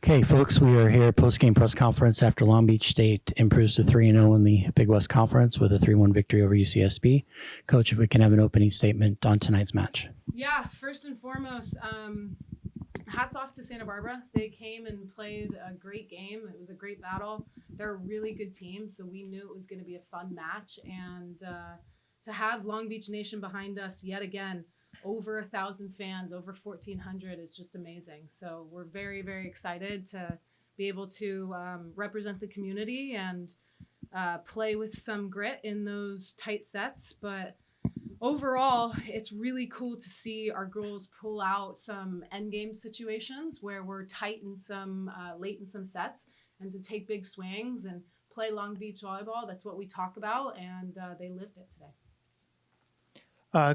Okay, folks, we are here post-game press conference after Long Beach State improves to 3-0 in the Big West Conference with a 3-1 victory over UCSB. Coach, if we can have an opening statement on tonight's match. Yeah, first and foremost, hats off to Santa Barbara. They came and played a great game. It was a great battle. They're a really good team, so we knew it was going to be a fun match. And to have Long Beach Nation behind us yet again, over 1,000 fans, over 1,400 is just amazing. So we're very, very excited to be able to represent the community and play with some grit in those tight sets. But overall, it's really cool to see our girls pull out some endgame situations where we're tight in some late in some sets, and to take big swings and play Long Beach volleyball. That's what we talk about, and they lived it today.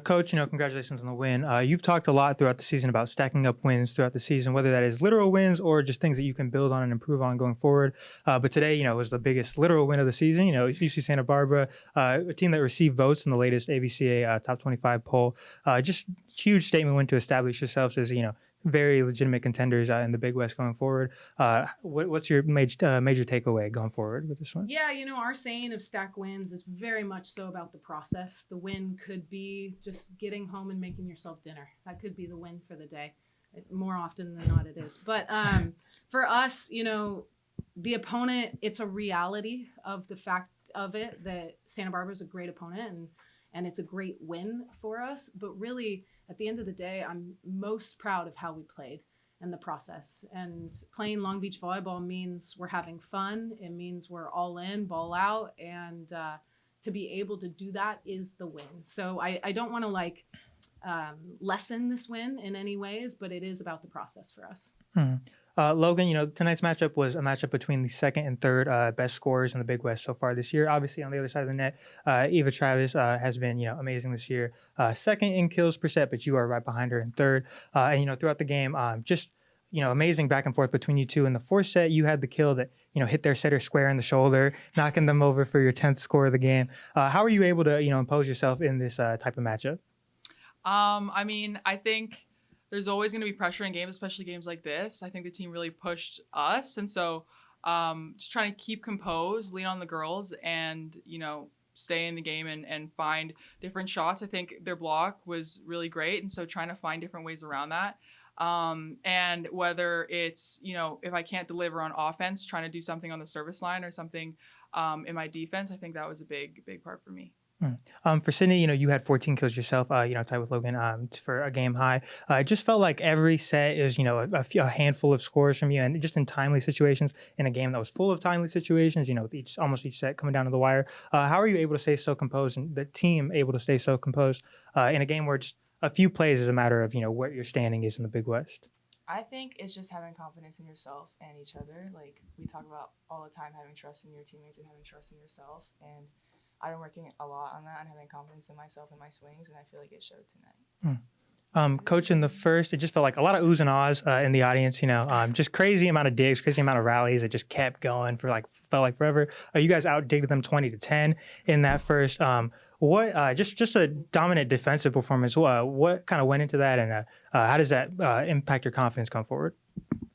Coach, congratulations on the win. You've talked a lot throughout the season about stacking up wins throughout the season, whether that is literal wins or just things that you can build on and improve on going forward. But today, was the biggest literal win of the season. UC Santa Barbara, a team that received votes in the latest ABCA Top 25 poll. Just huge statement win to establish yourselves as, very legitimate contenders in the Big West going forward. What's your major takeaway going forward with this one? Yeah, our saying of stack wins is very much so about the process. The win could be just getting home and making yourself dinner. That could be the win for the day. More often than not it is. But for us, the opponent, it's a reality of the fact of it that Santa Barbara is a great opponent and it's a great win for us. But really, at the end of the day, I'm most proud of how we played and the process. And playing Long Beach volleyball means we're having fun. It means we're all in, ball out. And to be able to do that is the win. So I don't want to lessen this win in any ways, but it is about the process for us. Logan, tonight's matchup was a matchup between the second and third best scorers in the Big West so far this year. Obviously, on the other side of the net, Eva Travis has been, amazing this year. Second in kills per set, but you are right behind her in third. And throughout the game, amazing back and forth between you two. In the fourth set, you had the kill that, hit their setter square in the shoulder, knocking them over for your 10th score of the game. How are you able to, impose yourself in this type of matchup? I think there's always going to be pressure in games, especially games like this. I think the team really pushed us. And so just trying to keep composed, lean on the girls, and, stay in the game and find different shots. I think their block was really great. And so trying to find different ways around that. And whether it's, if I can't deliver on offense, trying to do something on the service line or something in my defense, I think that was a big part for me. For Sydney, you had 14 kills yourself, tied with Logan for a game high. It just felt like every set is, a handful of scores from you, and just in timely situations in a game that was full of timely situations, with almost each set coming down to the wire. How are you able to stay so composed, and the team able to stay so composed in a game where just a few plays is a matter of, where your standing is in the Big West? I think it's just having confidence in yourself and each other. Like we talk about all the time, having trust in your teammates and having trust in yourself. And I've been working a lot on that and having confidence in myself and my swings, and I feel like it showed tonight. Coach, in the first, it just felt like a lot of oohs and ahs in the audience, just crazy amount of digs, crazy amount of rallies that just kept going for felt like forever. You guys outdigged them 20-10 in that first. What just a dominant defensive performance. What kind of went into that, and how does that impact your confidence going forward?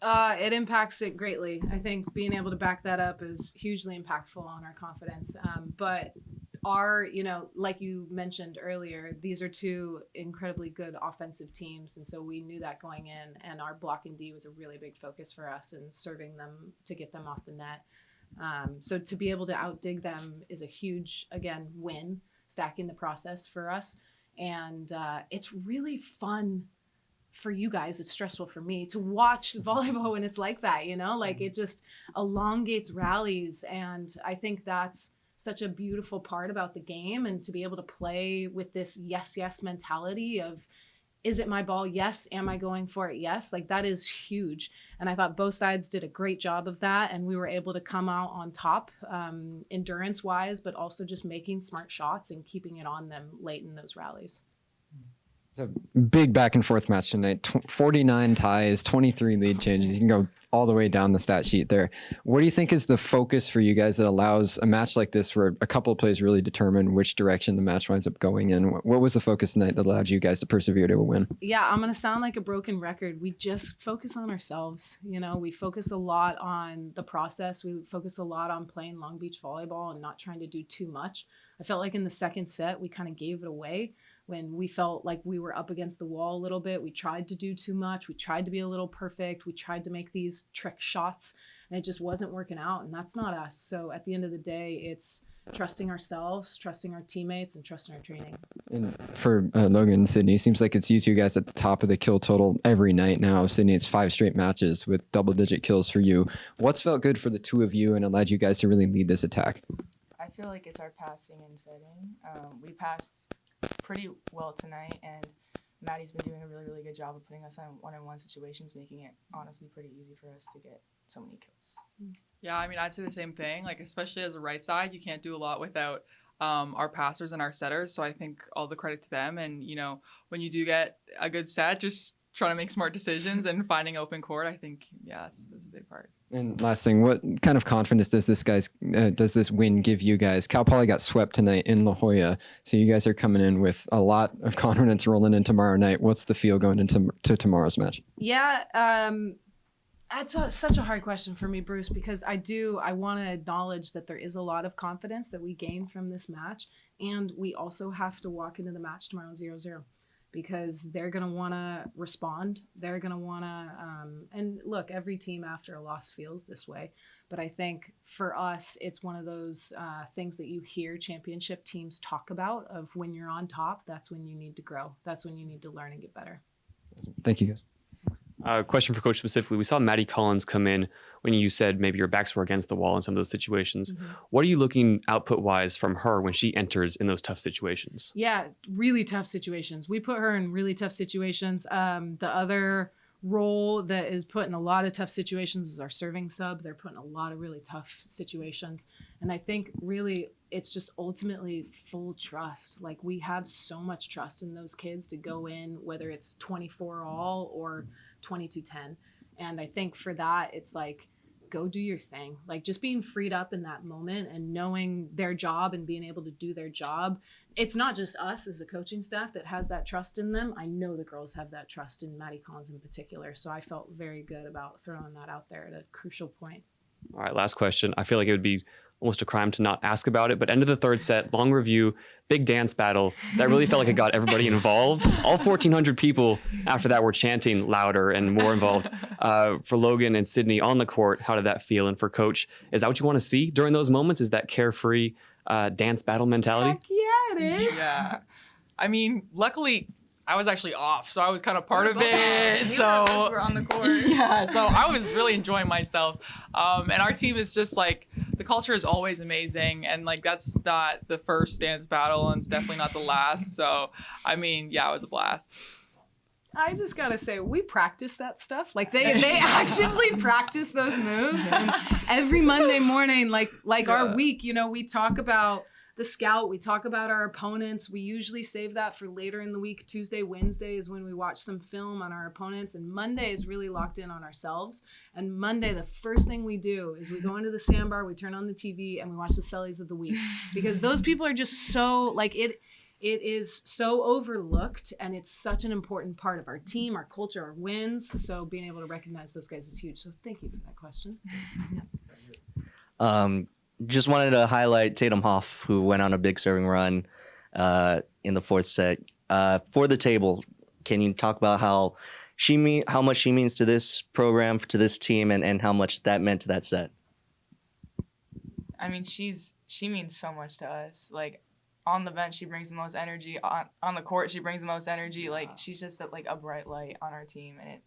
It impacts it greatly. I think being able to back that up is hugely impactful on our confidence. But like you mentioned earlier, these are two incredibly good offensive teams. And so we knew that going in, and our blocking D was a really big focus for us and serving them to get them off the net. So to be able to outdig them is a huge, again, win, stacking the process for us. And it's really fun for you guys. It's stressful for me to watch volleyball when it's like that, it just elongates rallies. And I think that's such a beautiful part about the game, and to be able to play with this yes mentality of, is it my ball? Yes. Am I going for it? Yes. That is huge. And I thought both sides did a great job of that. And we were able to come out on top endurance wise, but also just making smart shots and keeping it on them late in those rallies. It's a big back and forth match tonight. 49 ties, 23 lead changes. You can go all the way down the stat sheet there. What do you think is the focus for you guys that allows a match like this where a couple of plays really determine which direction the match winds up going in? What was the focus tonight that allowed you guys to persevere to a win? Yeah, I'm going to sound like a broken record. We just focus on ourselves. You know, we focus a lot on the process. We focus a lot on playing Long Beach volleyball and not trying to do too much. I felt like in the second set, we kind of gave it away when we felt like we were up against the wall a little bit. We tried to do too much. We tried to be a little perfect. We tried to make these trick shots and it just wasn't working out. And that's not us. So at the end of the day, it's trusting ourselves, trusting our teammates, and trusting our training. And for Logan and Sydney, it seems like it's you two guys at the top of the kill total every night now. Sydney, it's 5 straight matches with double-digit kills for you. What's felt good for the two of you and allowed you guys to really lead this attack? I feel like it's our passing and setting. We passed pretty well tonight, and Maddie's been doing a really, really good job of putting us on one-on-one situations, making it honestly pretty easy for us to get so many kills. Yeah, I mean, I'd say the same thing. Like, especially as a right side, you can't do a lot without our passers and our setters. So I think all the credit to them. And, you know, when you do get a good set, just trying to make smart decisions and finding open court, I think, yeah, that's a big part. And last thing, what kind of confidence does this win give you guys? Cal Poly got swept tonight in La Jolla, so you guys are coming in with a lot of confidence rolling in tomorrow night. What's the feel going into tomorrow's match? Yeah, that's such a hard question for me, Bruce, because I want to acknowledge that there is a lot of confidence that we gain from this match, and we also have to walk into the match tomorrow 0-0. Because they're going to want to respond. They're going to want to, and look, every team after a loss feels this way. But I think for us, it's one of those things that you hear championship teams talk about of when you're on top, that's when you need to grow. That's when you need to learn and get better. Thank you, guys. Question for Coach specifically. We saw Maddie Collins come in when you said maybe your backs were against the wall in some of those situations. Mm-hmm. What are you looking output-wise from her when she enters in those tough situations? Yeah, really tough situations. We put her in really tough situations. The other role that is put in a lot of tough situations is our serving sub. They're put in a lot of really tough situations. And I think really it's just ultimately full trust. Like we have so much trust in those kids to go in, whether it's 24 all or 22-10. And I think for that, it's like, go do your thing. Like just being freed up in that moment and knowing their job and being able to do their job. It's not just us as a coaching staff that has that trust in them. I know the girls have that trust in Maddie Collins in particular. So I felt very good about throwing that out there at a crucial point. All right, last question. I feel like it would be almost a crime to not ask about it, but end of the third set, long review, big dance battle. That really felt like it got everybody involved. All 1,400 people after that were chanting louder and more involved. For Logan and Sydney on the court, how did that feel? And for Coach, is that what you want to see during those moments? Is that carefree dance battle mentality? Heck yeah, it is. Yeah. I mean, luckily, I was actually off, so I was kind of part of it. So we're on the court. Yeah, so I was really enjoying myself. And our team is just like, the culture is always amazing. And like, that's not the first dance battle and it's definitely not the last. So, I mean, yeah, it was a blast. I just gotta say, we practice that stuff. Like they actively practice those moves. And every Monday morning, like our week, you know, we talk about the scout, we talk about our opponents. We usually save that for later in the week. Tuesday, Wednesday is when we watch some film on our opponents. And Monday is really locked in on ourselves. And Monday, the first thing we do is we go into the sandbar, we turn on the TV, and we watch the Sellies of the week. Because those people are just so, like, it is so overlooked, and it's such an important part of our team, our culture, our wins. So being able to recognize those guys is huge. So thank you for that question. Just wanted to highlight Tatum Hoff, who went on a big serving run in the fourth set. For the table, can you talk about how much she means to this program, to this team, and how much that meant to that set? I mean, she means so much to us. Like, on the bench, she brings the most energy. On the court, she brings the most energy. Like, she's just a bright light on our team, and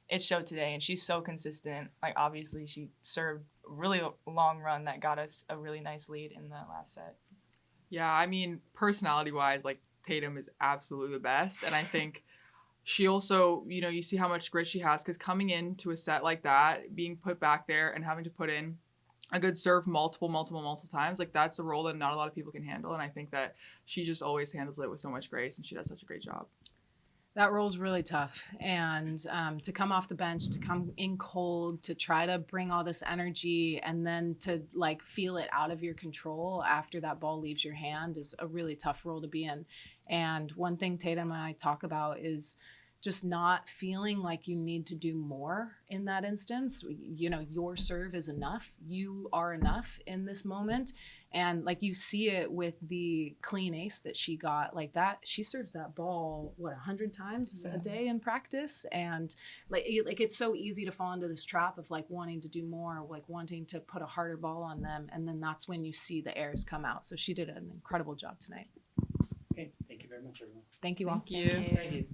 it showed today. And she's so consistent. Like, obviously, she served a really long run that got us a really nice lead in the last set. Yeah, I mean, personality-wise, like, Tatum is absolutely the best. And I think she also, you know, you see how much grit she has, because coming into a set like that, being put back there and having to put in a good serve multiple times, like, that's a role that not a lot of people can handle. And I think that she just always handles it with so much grace, and she does such a great job. That role's really tough. And to come off the bench, to come in cold, to try to bring all this energy and then to like feel it out of your control after that ball leaves your hand is a really tough role to be in. And one thing Tatum and I talk about is just not feeling like you need to do more in that instance. You know, your serve is enough. You are enough in this moment. And like you see it with the clean ace that she got, like that, she serves that ball, 100 times a day in practice. And like it's so easy to fall into this trap of like wanting to do more, like wanting to put a harder ball on them. And then that's when you see the errors come out. So she did an incredible job tonight. Okay, thank you very much, everyone. Thank you all. Thank you. Thank you.